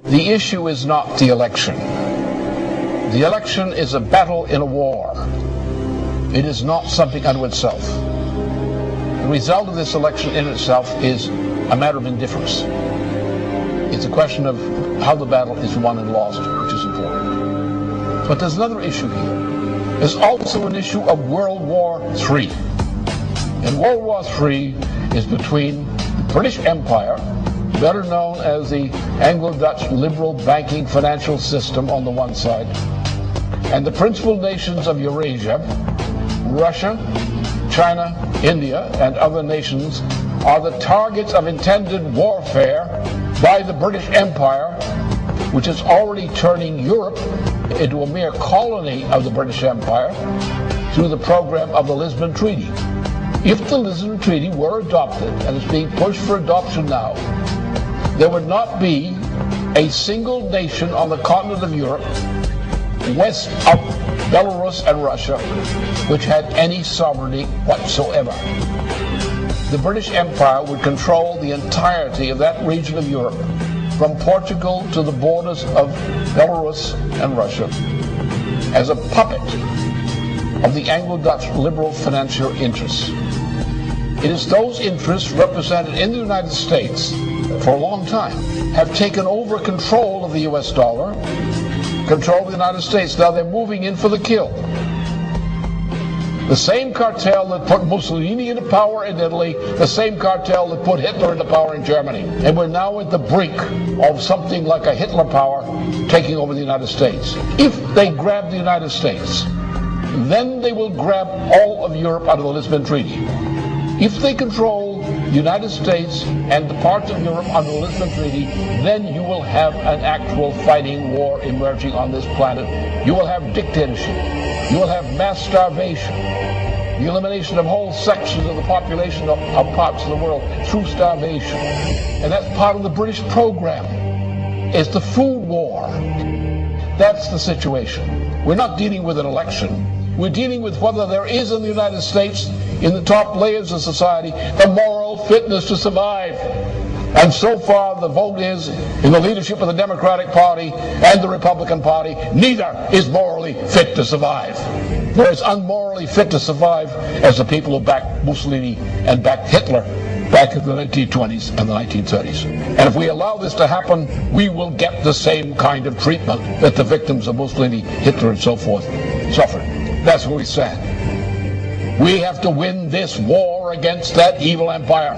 The issue is not the election. The election is a battle in a war. It is not something unto itself. The result of this election in itself is a matter of indifference. It's a question of how the battle is won and lost, which is important. But there's another issue here. There's also an issue of World War III. And World War III is between the British Empire, better known as the Anglo-Dutch liberal banking financial system on the one side, and the principal nations of Eurasia, Russia, China, India, and other nations are the targets of intended warfare by the British Empire, which is already turning Europe into a mere colony of the British Empire through the program of the Lisbon Treaty. If the Lisbon Treaty were adopted, and is being pushed for adoption now, there would not be a single nation on the continent of Europe, west of Belarus and Russia, which had any sovereignty whatsoever. The British Empire would control the entirety of that region of Europe, from Portugal to the borders of Belarus and Russia, as a puppet of the Anglo-Dutch liberal financial interests. It is those interests represented in the United States for a long time have taken over control of the US dollar, control of the United States. Now they're moving in for the kill. The same cartel that put Mussolini into power in Italy, the same cartel that put Hitler into power in Germany. And we're now at the brink of something like a Hitler power taking over the United States. If they grab the United States, then they will grab all of Europe under the Lisbon Treaty. If they control the United States and the parts of Europe under the Lisbon Treaty, then you will have an actual fighting war emerging on this planet. You will have dictatorship. You will have mass starvation. The elimination of whole sections of the population of parts of the world through starvation. And that's part of the British program. It's the food war. That's the situation. We're not dealing with an election. We're dealing with whether there is in the United States, in the top layers of society, the moral fitness to survive. And so far the vote is in the leadership of the Democratic Party and the Republican Party, neither is morally fit to survive. They're as unmorally fit to survive as the people who backed Mussolini and backed Hitler back in the 1920s and the 1930s. And if we allow this to happen, we will get the same kind of treatment that the victims of Mussolini, Hitler, and so forth suffered. That's what we said. We have to win this war against that evil empire.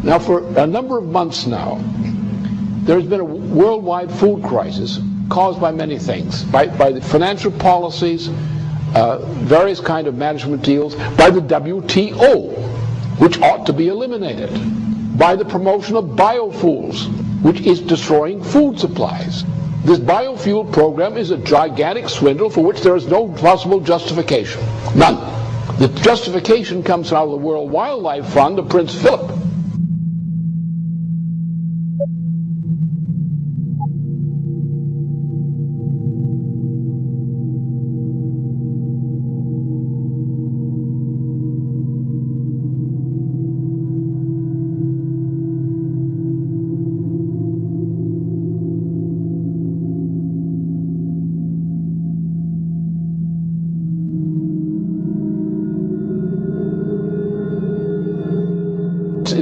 Now, for a number of months now, there's been a worldwide food crisis caused by many things, by the financial policies, various kind of management deals, by the WTO, which ought to be eliminated, by the promotion of biofuels, which is destroying food supplies. This biofuel program is a gigantic swindle for which there is no possible justification. None. The justification comes out of the World Wildlife Fund of Prince Philip.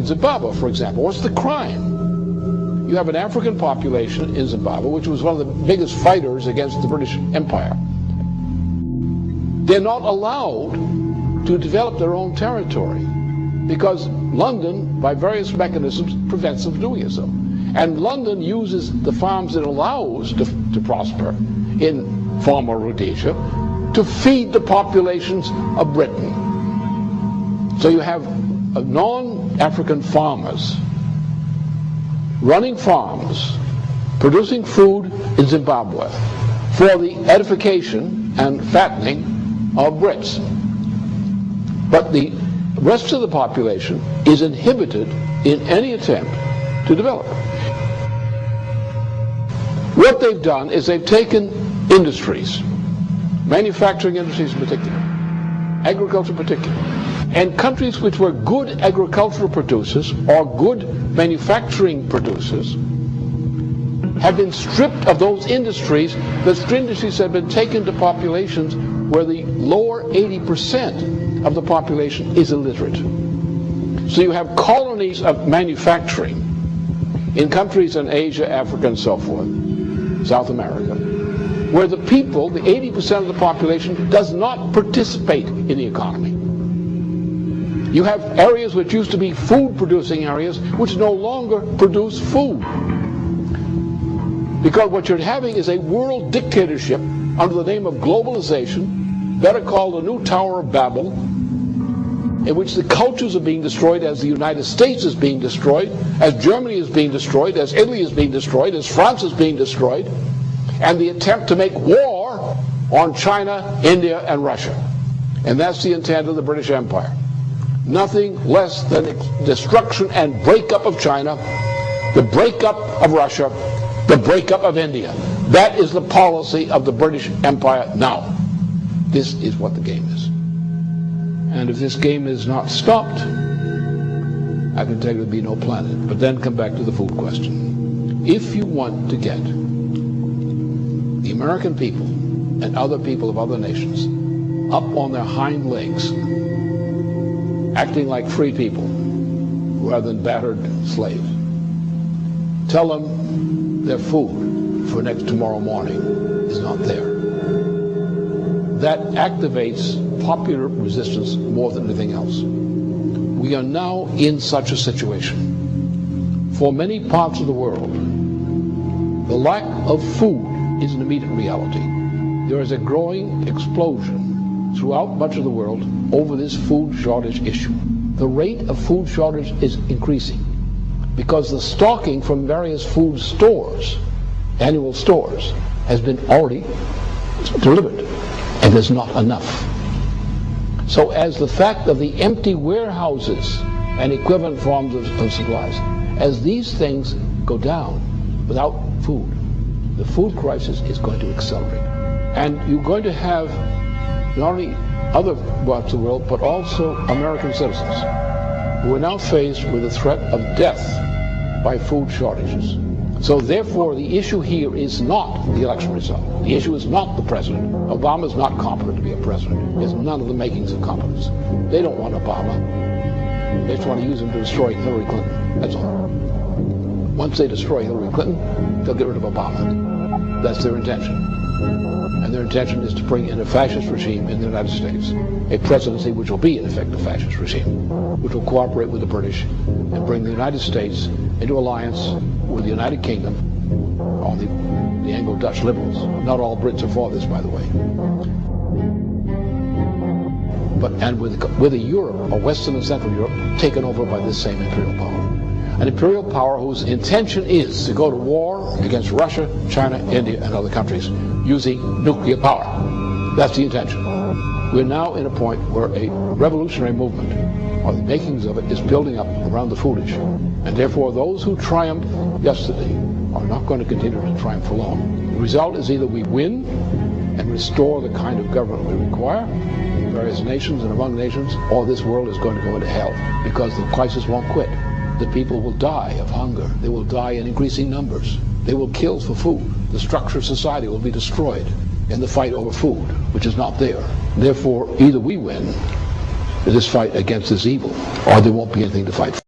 Zimbabwe, for example. What's the crime? You have an African population in Zimbabwe, which was one of the biggest fighters against the British Empire. They're not allowed to develop their own territory because London, by various mechanisms, prevents them from doing so. And London uses the farms it allows to prosper in former Rhodesia to feed the populations of Britain. So you have non-African farmers running farms, producing food in Zimbabwe for the edification and fattening of Brits. But the rest of the population is inhibited in any attempt to develop. What they've done is they've taken industries, manufacturing industries in particular, agriculture in particular, and countries which were good agricultural producers or good manufacturing producers have been stripped of those industries. Those industries have been taken to populations where the lower 80% of the population is illiterate. So you have colonies of manufacturing in countries in Asia, Africa, and so forth, South America, where the people, the 80% of the population, does not participate in the economy. You have areas which used to be food-producing areas which no longer produce food. Because what you're having is a world dictatorship under the name of globalization, better called the new Tower of Babel, in which the cultures are being destroyed as the United States is being destroyed, as Germany is being destroyed, as Italy is being destroyed, as France is being destroyed, and the attempt to make war on China, India, and Russia. And that's the intent of the British Empire. Nothing less than destruction and breakup of China, the breakup of Russia, the breakup of India. That is the policy of the British Empire now. This is what the game is. And if this game is not stopped, I can tell you there'll be no planet. But then come back to the food question. If you want to get the American people and other people of other nations up on their hind legs, acting like free people rather than battered slaves, tell them their food for tomorrow morning is not there. That activates popular resistance more than anything else. We are now in such a situation. For many parts of the world, the lack of food is an immediate reality. There is a growing explosion throughout much of the world over this food shortage issue. The rate of food shortage is increasing because the stocking from various food stores, annual stores, has been already delivered, and there's not enough. So as the fact of the empty warehouses and equivalent forms of supplies, as these things go down without food, the food crisis is going to accelerate. And you're going to have not only other parts of the world, but also American citizens who are now faced with the threat of death by food shortages. So therefore, the issue here is not the election result. The issue is not the president. Obama is not competent to be a president. He has none of the makings of competence. They don't want Obama. They just want to use him to destroy Hillary Clinton. That's all. Once they destroy Hillary Clinton, they'll get rid of Obama. That's their intention. And their intention is to bring in a fascist regime in the United States, a presidency which will be, in effect, a fascist regime, which will cooperate with the British and bring the United States into alliance with the United Kingdom, or the Anglo-Dutch liberals. Not all Brits are for this, by the way. And with a Europe, or Western and Central Europe, taken over by this same imperial power. An imperial power whose intention is to go to war against Russia, China, India, and other countries using nuclear power. That's the intention. We're now in a point where a revolutionary movement, or the makings of it, is building up around the food issue. And therefore, those who triumphed yesterday are not going to continue to triumph for long. The result is either we win and restore the kind of government we require in various nations and among nations, or this world is going to go into hell because the crisis won't quit. The people will die of hunger. They will die in increasing numbers. They will kill for food. The structure of society will be destroyed in the fight over food, which is not there. Therefore, either we win in this fight against this evil, or there won't be anything to fight for.